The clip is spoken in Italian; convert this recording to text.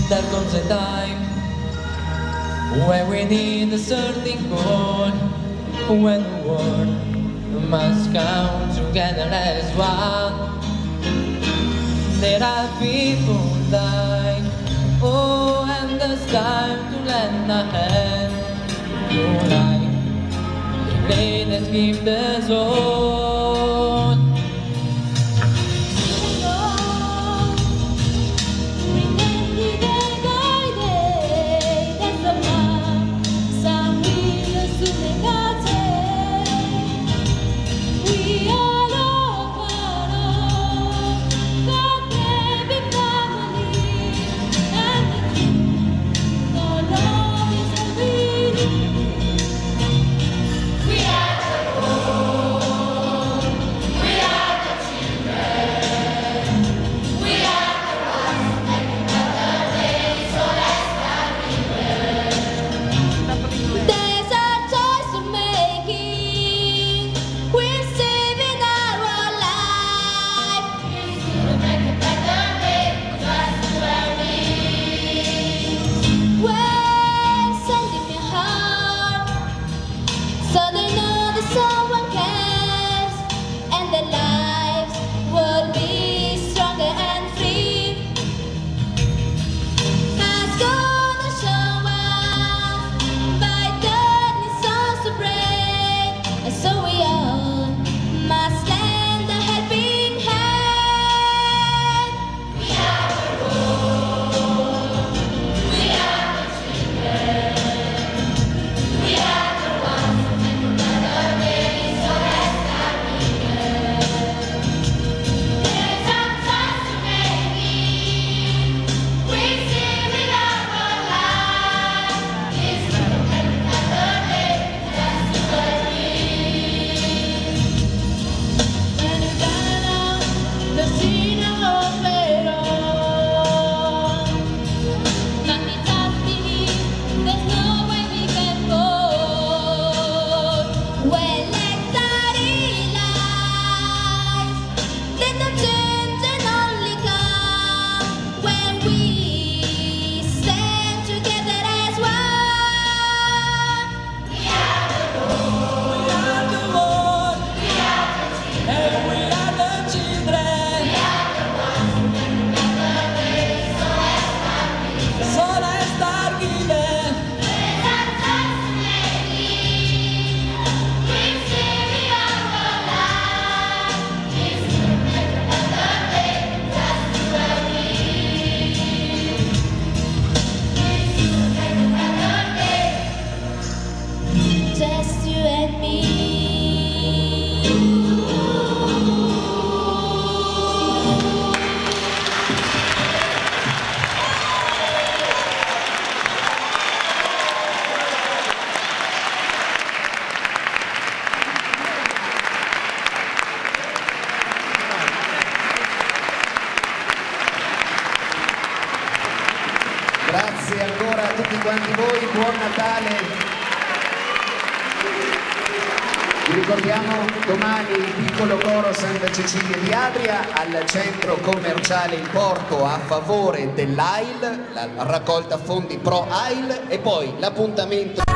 There comes a time where we need a certain chord, when the world must come together as one. There are people dying, oh, and it's time to lend a hand to life. Let's keep the zone. Grazie ancora a tutti quanti voi, buon Natale. Vi ricordiamo domani il piccolo coro Santa Cecilia di Adria al centro commerciale Il Porto a favore dell'AIL, la raccolta fondi pro AIL, e poi l'appuntamento